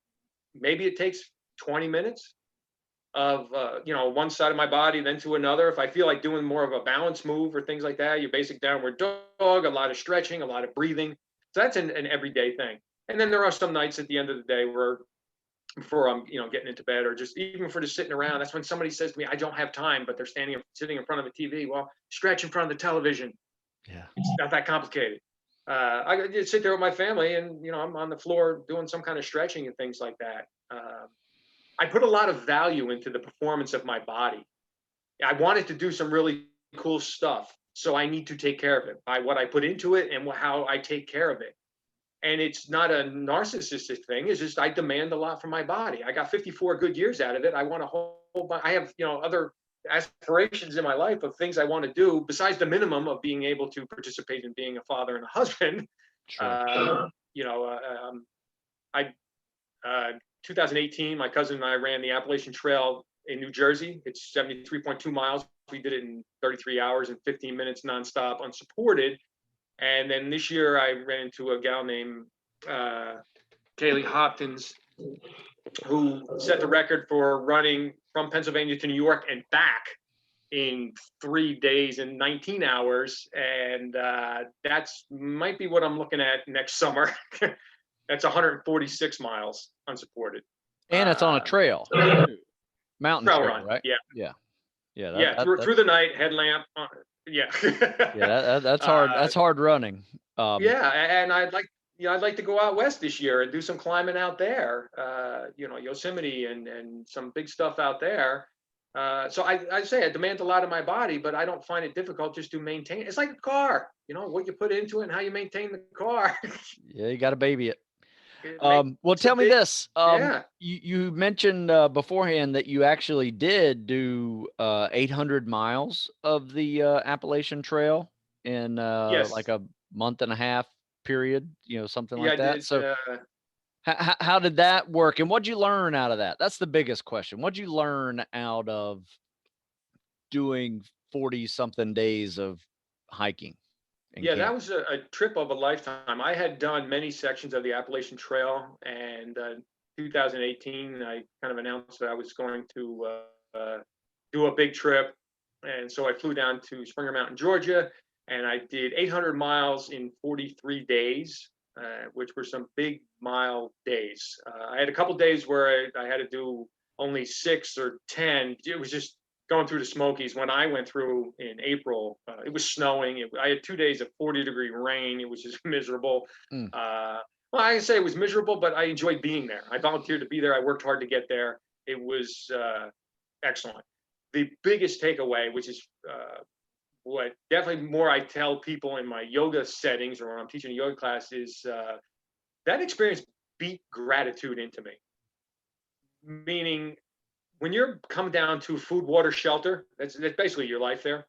Maybe it takes 20 minutes of, one side of my body, then to another. If I feel like doing more of a balance move or things like that, your basic downward dog, a lot of stretching, a lot of breathing. So that's an everyday thing. And then there are some nights at the end of the day where before I'm, getting into bed, or just even for just sitting around, that's when somebody says to me, I don't have time, but they're sitting in front of a TV. Well, stretch in front of the television. Yeah. It's not that complicated. I just sit there with my family and, I'm on the floor doing some kind of stretching and things like that. I put a lot of value into the performance of my body. I wanted to do some really cool stuff. So I need to take care of it by what I put into it and how I take care of it. And it's not a narcissistic thing. It's just I demand a lot from my body. I got 54 good years out of it. I want to hold I have, other aspirations in my life of things I want to do besides the minimum of being able to participate in being a father and a husband. Sure. 2018, my cousin and I ran the Appalachian Trail in New Jersey. It's 73.2 miles. We did it in 33 hours and 15 minutes nonstop, unsupported. And then this year I ran into a gal named Kaylee Hopkins, who set the record for running from Pennsylvania to New York and back in 3 days and 19 hours. And that's might be what I'm looking at next summer. That's 146 miles unsupported. And it's on a trail, mountain trail, right? Yeah. Through the night, headlamp. Yeah. That's hard. That's hard running. And I'd like to go out west this year and do some climbing out there. Yosemite and some big stuff out there. So I say I demand a lot of my body, but I don't find it difficult just to maintain. It's like a car, what you put into it and how you maintain the car. Yeah, you got to baby it. Well, tell me this. You mentioned beforehand that you actually did do 800 miles of the Appalachian Trail in Yes. like a month and a half period, something like I that. did, So how did that work? And what'd you learn out of that? That's the biggest question. What'd you learn out of doing 40 something days of hiking? Yeah, that was a trip of a lifetime. I had done many sections of the Appalachian Trail, and 2018, I kind of announced that I was going to do a big trip. And so I flew down to Springer Mountain, Georgia, and I did 800 miles in 43 days, which were some big mile days. I had a couple days where I had to do only 6 or 10. It was just going through the Smokies. When I went through in April, it was snowing. I had 2 days of 40-degree rain. It was just miserable. Well, I can say it was miserable, but I enjoyed being there. I volunteered to be there. I worked hard to get there. It was excellent. The biggest takeaway, which is what definitely more I tell people in my yoga settings or when I'm teaching a yoga class, is that experience beat gratitude into me. Meaning, when you're come down to food, water, shelter, that's basically your life there.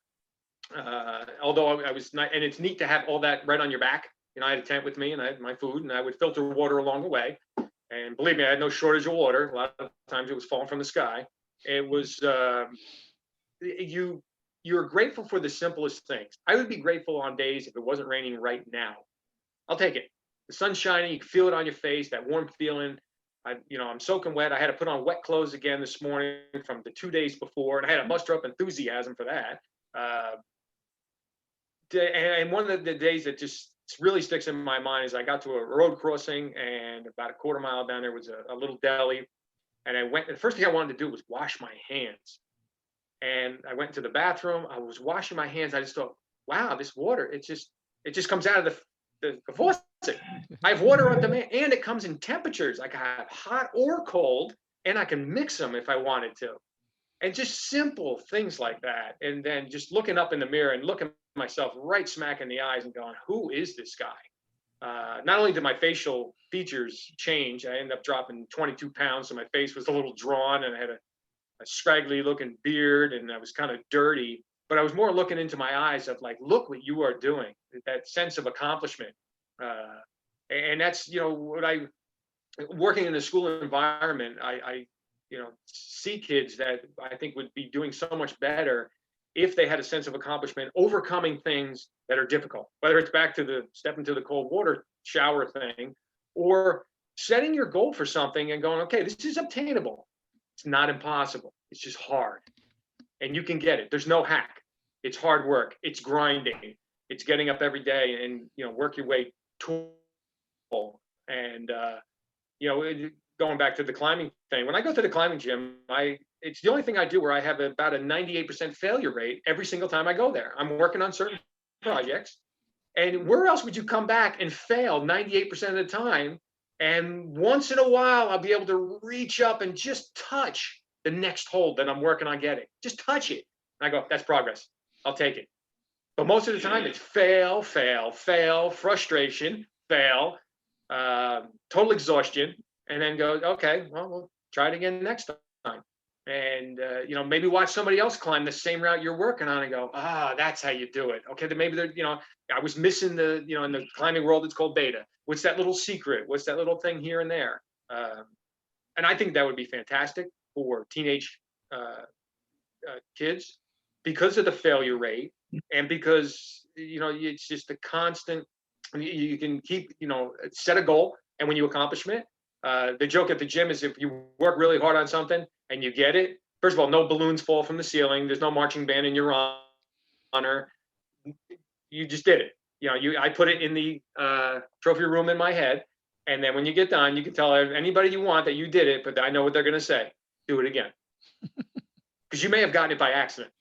Although I was not, and it's neat to have all that right on your back. I had a tent with me and I had my food and I would filter water along the way. And believe me, I had no shortage of water. A lot of times it was falling from the sky. It was, you're grateful for the simplest things. I would be grateful on days if it wasn't raining right now. I'll take it. The sun's shining, you can feel it on your face, that warm feeling. I'm soaking wet. I had to put on wet clothes again this morning from the 2 days before, and I had to muster up enthusiasm for that. And one of the days that just really sticks in my mind is I got to a road crossing, and about a quarter mile down there was a little deli. And I went, the first thing I wanted to do was wash my hands. And I went to the bathroom. I was washing my hands. I just thought, wow, this water, it just comes out of the faucet. I have water on demand, and it comes in temperatures. I can have hot or cold, and I can mix them if I wanted to. And just simple things like that. And then just looking up in the mirror and looking myself right smack in the eyes and going, who is this guy? Not only did my facial features change, I ended up dropping 22 pounds, so my face was a little drawn, and I had a scraggly looking beard, and I was kind of dirty, but I was more looking into my eyes of like, look what you are doing, that sense of accomplishment. And that's, what working in a school environment, I see kids that I think would be doing so much better if they had a sense of accomplishment, overcoming things that are difficult, whether it's back to the step into the cold water shower thing, or setting your goal for something and going, okay, this is obtainable. It's not impossible. It's just hard. And you can get it. There's no hack. It's hard work. It's grinding. It's getting up every day and, work your way to and, going back to the climbing thing, when I go to the climbing gym, it's the only thing I do where I have about a 98% failure rate every single time I go there. I'm working on certain projects. And where else would you come back and fail 98% of the time? And once in a while, I'll be able to reach up and just touch the next hold that I'm working on getting. Just touch it. And I go, that's progress. I'll take it. But most of the time, it's fail, fail, fail, frustration, fail, total exhaustion, and then go, okay, well, we'll try it again next time. And, maybe watch somebody else climb the same route you're working on and go, that's how you do it. Okay, then maybe I was missing in the climbing world, it's called beta. What's that little secret? What's that little thing here and there? And I think that would be fantastic for teenage kids because of the failure rate and because, it's just a constant, you can keep, set a goal. And when you accomplish it, the joke at the gym is if you work really hard on something and you get it, first of all, no balloons fall from the ceiling. There's no marching band in your honor. You just did it. I put it in the trophy room in my head. And then when you get done, you can tell anybody you want that you did it, but I know what they're going to say. Do it again. Because you may have gotten it by accident,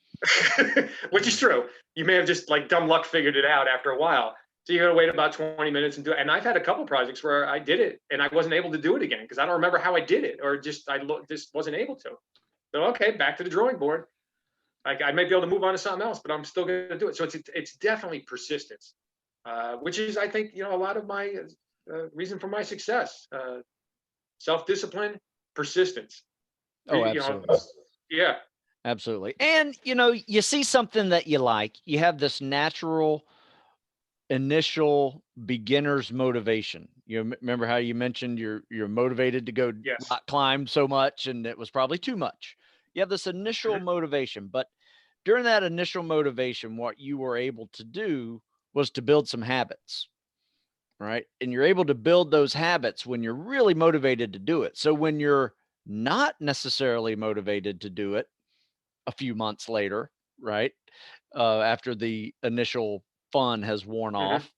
which is true. You may have just like dumb luck figured it out after a while. So you got to wait about 20 minutes and do it. And I've had a couple projects where I did it and I wasn't able to do it again because I don't remember how I did it, or just wasn't able to. So okay, back to the drawing board. Like I may be able to move on to something else, but I'm still going to do it. So it's definitely persistence, which is, I think, a lot of my reason for my success. Self-discipline, persistence. Oh, absolutely. Yeah. Absolutely. And, you see something that you like, you have this natural initial beginner's motivation. You remember how you mentioned you're motivated to go rock climb so much, and it was probably too much. You have this initial motivation, but during that initial motivation, what you were able to do was to build some habits, right? And you're able to build those habits when you're really motivated to do it. So when you're not necessarily motivated to do it a few months later, right? After the initial fun has worn off,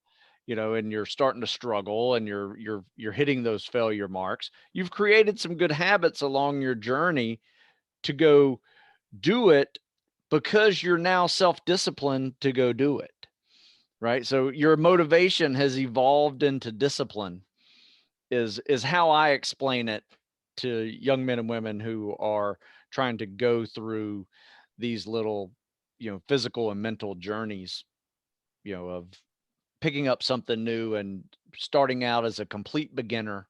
and you're starting to struggle and you're hitting those failure marks, you've created some good habits along your journey to go do it because you're now self-disciplined to go do it, right? So your motivation has evolved into discipline is how I explain it to young men and women who are trying to go through these little, physical and mental journeys, of picking up something new and starting out as a complete beginner.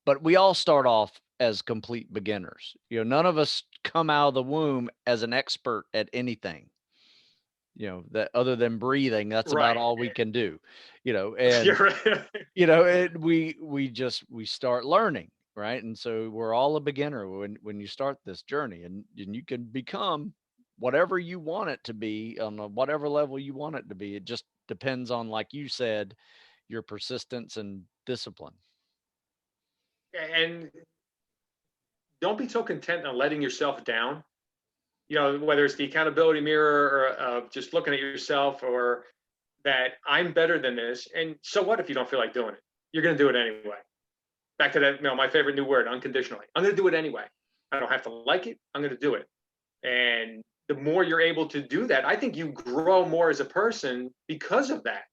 But we all start off as complete beginners. None of us come out of the womb as an expert at anything, that other than breathing, that's about all we can do, and, and we start learning. Right. And so we're all a beginner when you start this journey, and you can become whatever you want it to be on whatever level you want it to be. It just depends on, like you said, your persistence and discipline. And don't be so content on letting yourself down. Whether it's the accountability mirror or just looking at yourself, or that I'm better than this. And so what if you don't feel like doing it? You're going to do it anyway. Back to that, my favorite new word, unconditionally. I'm going to do it anyway. I don't have to like it. I'm going to do it. And the more you're able to do that, I think you grow more as a person because of that.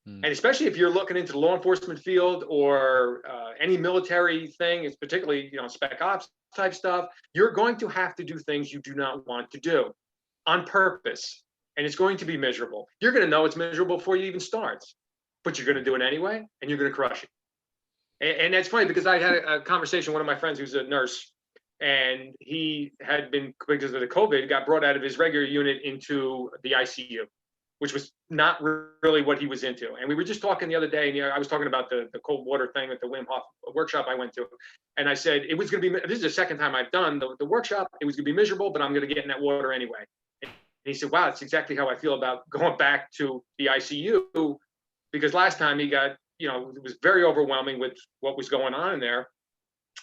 And especially if you're looking into the law enforcement field or any military thing, it's particularly, spec ops type stuff, you're going to have to do things you do not want to do on purpose. And it's going to be miserable. You're going to know it's miserable before you even starts, but you're going to do it anyway, and you're going to crush it. And that's funny because I had a conversation with one of my friends who's a nurse, and he had been, because of the COVID, got brought out of his regular unit into the ICU, which was not really what he was into. And we were just talking the other day, and I was talking about the cold water thing at the Wim Hof workshop I went to. And I said, it was going to be, this is the second time I've done the workshop. It was going to be miserable, but I'm going to get in that water anyway. And he said, wow, that's exactly how I feel about going back to the ICU, because last time he got, it was very overwhelming with what was going on in there.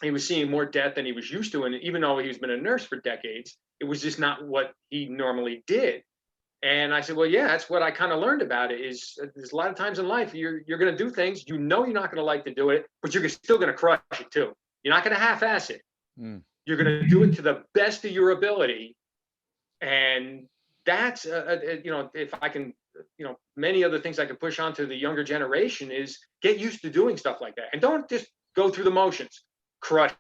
He was seeing more death than he was used to. And even though he's been a nurse for decades, it was just not what he normally did. And I said, well, yeah, that's what I kind of learned about it, is there's a lot of times in life, you're going to do things, you're not going to like to do it, but you're still going to crush it too. You're not going to half-ass it. You're going to do it to the best of your ability. And that's, if I can, many other things I can push on to the younger generation is get used to doing stuff like that. And don't just go through the motions. Crush.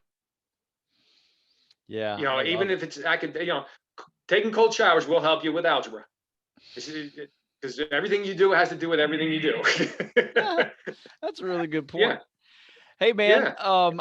Yeah. Even if it's, taking cold showers will help you with algebra. Because everything you do has to do with everything you do. Yeah, that's a really good point. Yeah. Hey, man, Yeah.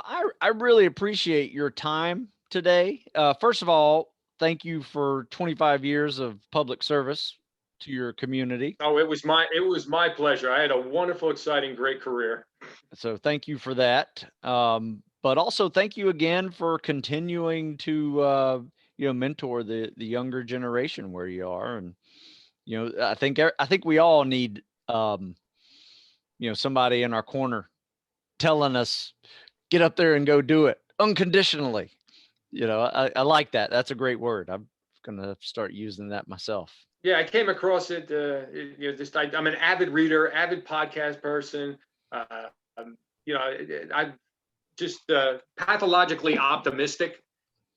I really appreciate your time today. First of all, thank you for 25 years of public service to your community. Oh, it was my pleasure. I had a wonderful, exciting, great career. So thank you for that. But also thank you again for continuing to mentor the younger generation where you are. And I think we all need somebody in our corner telling us, get up there and go do it unconditionally. I like that. That's a great word. I'm gonna start using that myself. Yeah, I came across it. I'm an avid reader, avid podcast person. I'm just pathologically optimistic.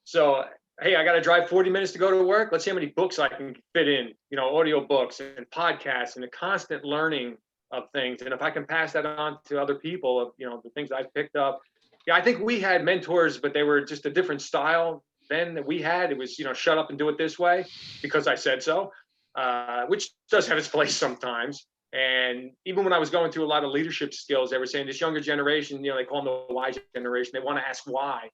So, hey, I got to drive 40 minutes to go to work. Let's see how many books I can fit in, audio books and podcasts, and the constant learning of things. And if I can pass that on to other people of, the things I've picked up. Yeah, I think we had mentors, but they were just a different style then that we had. It was, shut up and do it this way because I said so, which does have its place sometimes. And even when I was going through a lot of leadership skills, they were saying this younger generation, they call them the wise generation. They want to ask why.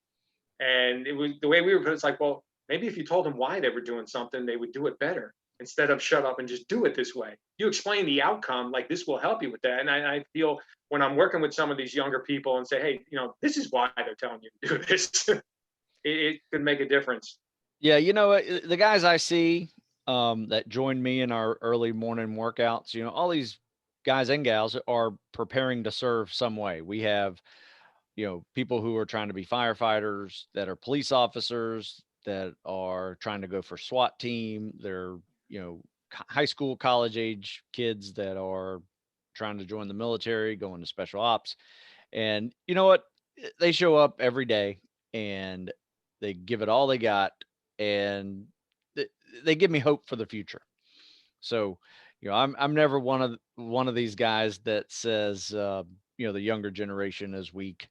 And it was the way we were put. It's like, well, maybe if you told them why they were doing something, they would do it better instead of shut up and just do it this way. You explain the outcome, like this will help you with that. And I feel when I'm working with some of these younger people and say, hey, this is why they're telling you to do this, it could make a difference. Yeah, the guys I see that join me in our early morning workouts, all these guys and gals are preparing to serve some way. We have, people who are trying to be firefighters, that are police officers, that are trying to go for SWAT team. They're, high school, college age kids that are trying to join the military, going to special ops. And you know what? They show up every day and they give it all they got, and they give me hope for the future. So, I'm never one of these guys that says, the younger generation is weak,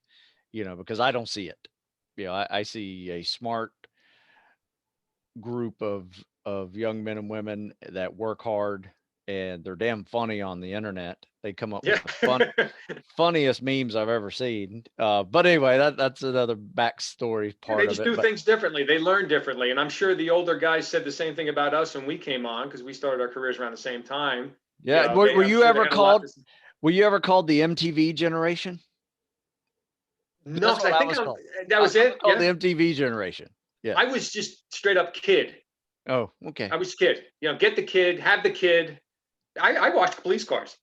because I don't see it. I see a smart group of young men and women that work hard, and they're damn funny on the internet. They come up with the funniest memes I've ever seen. But anyway, that's another backstory part they of just it. do things differently. They learn differently. And I'm sure the older guys said the same thing about us when we came on, because we started our careers around the same time. Yeah. Were you ever called the MTV generation? No, I think that was it. The MTV generation. Yeah. I was just straight up kid. Oh, okay. I was kid. Get the kid, have the kid. I watched police cars.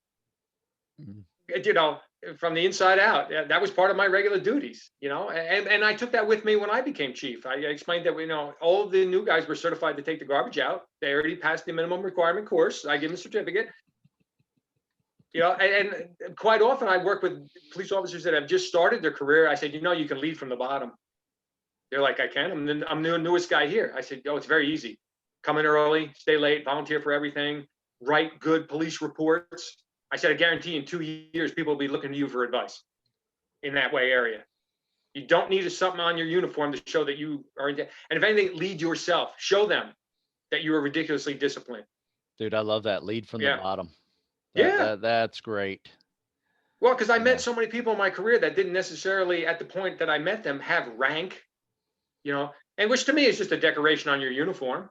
From the inside out. That was part of my regular duties. And I took that with me when I became chief. I explained that all of the new guys were certified to take the garbage out. They already passed the minimum requirement course. I give them a certificate. And quite often I work with police officers that have just started their career. I said, you can lead from the bottom. They're like, I can. I'm the newest guy here. I said, it's very easy. Come in early, stay late, volunteer for everything, write good police reports. I said, I guarantee in 2 years, people will be looking to you for advice in that way area. You don't need something on your uniform to show that you are, and if anything, lead yourself. Show them that you are ridiculously disciplined. Dude, I love that. Lead from the bottom. That's great. Well, because I met so many people in my career that didn't necessarily, at the point that I met them, have rank. and which to me is just a decoration on your uniform.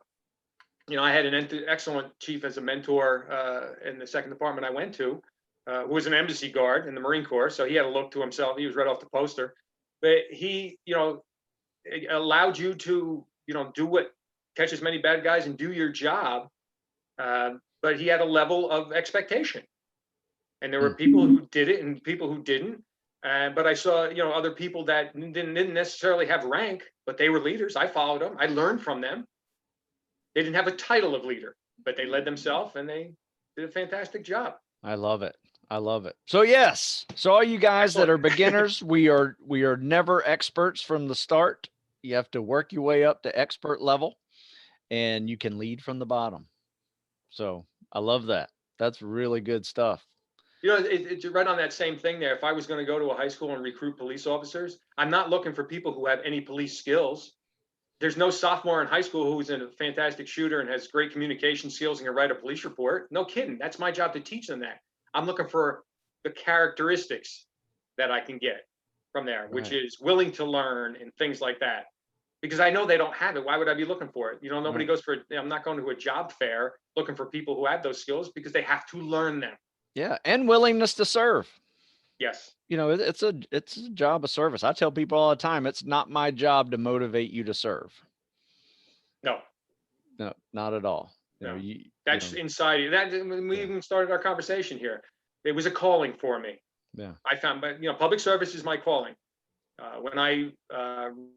I had an excellent chief as a mentor in the second department I went to, who was an embassy guard in the Marine Corps. So he had a look to himself. He was right off the poster. But he, it allowed you to, catch as many bad guys and do your job. But he had a level of expectation. And there were people who did it and people who didn't. But I saw, other people that didn't necessarily have rank, but they were leaders. I followed them. I learned from them. They didn't have a title of leader, but they led themselves and they did a fantastic job. I love it. I love it. So yes. So all you guys that are beginners, we are never experts from the start. You have to work your way up to expert level and you can lead from the bottom. So I love that. That's really good stuff. It's right on that same thing there. If I was going to go to a high school and recruit police officers, I'm not looking for people who have any police skills. There's no sophomore in high school who's a fantastic shooter and has great communication skills and can write a police report. No kidding. That's my job to teach them that. I'm looking for the characteristics that I can get from there, which is willing to learn and things like that. Because I know they don't have it. Why would I be looking for it? Nobody goes for it. I'm not going to a job fair looking for people who have those skills because they have to learn them. Yeah. And willingness to serve. Yes. It's a job of service. I tell people all the time, it's not my job to motivate you to serve. No, not at all. No. That's inside you. That we even started our conversation here. It was a calling for me. Yeah. I found, but public service is my calling. When I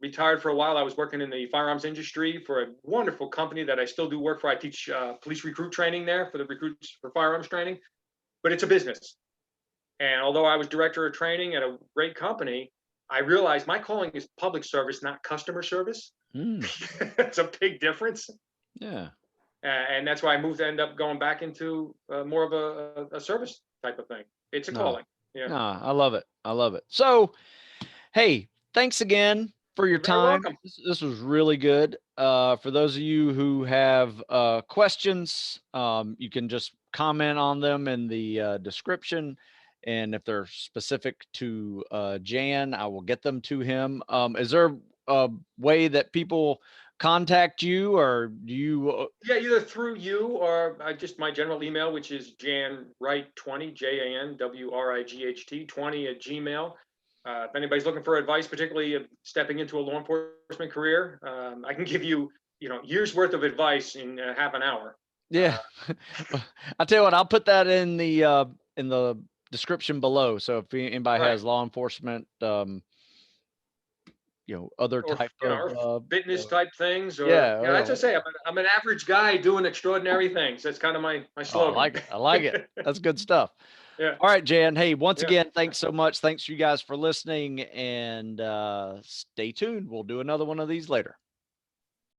retired for a while, I was working in the firearms industry for a wonderful company that I still do work for. I teach police recruit training there for the recruits for firearms training, but it's a business. And although I was director of training at a great company, I realized my calling is public service, not customer service. It's a big difference. Yeah. And that's why I ended up going back into more of a service type of thing. It's a calling. Yeah. No, I love it. I love it. So, hey, thanks again for your time. This was really good. For those of you who have questions, you can just comment on them in the description. And if they're specific to Jan, I will get them to him. Is there a way that people contact you, or do you? Yeah, either through you or just my general email, which is janwright20, JANWRIGHT 20 at Gmail. If anybody's looking for advice, particularly stepping into a law enforcement career, I can give you, years worth of advice in half an hour. Yeah, I'll tell you what. I'll put that in the description below. So if anybody has law enforcement, other type of fitness type things, or that's what I say. I'm an average guy doing extraordinary things. That's kind of my slogan. I like it. That's good stuff. Yeah. All right, Jan. Hey, once again, thanks so much. Thanks you guys for listening, and stay tuned. We'll do another one of these later.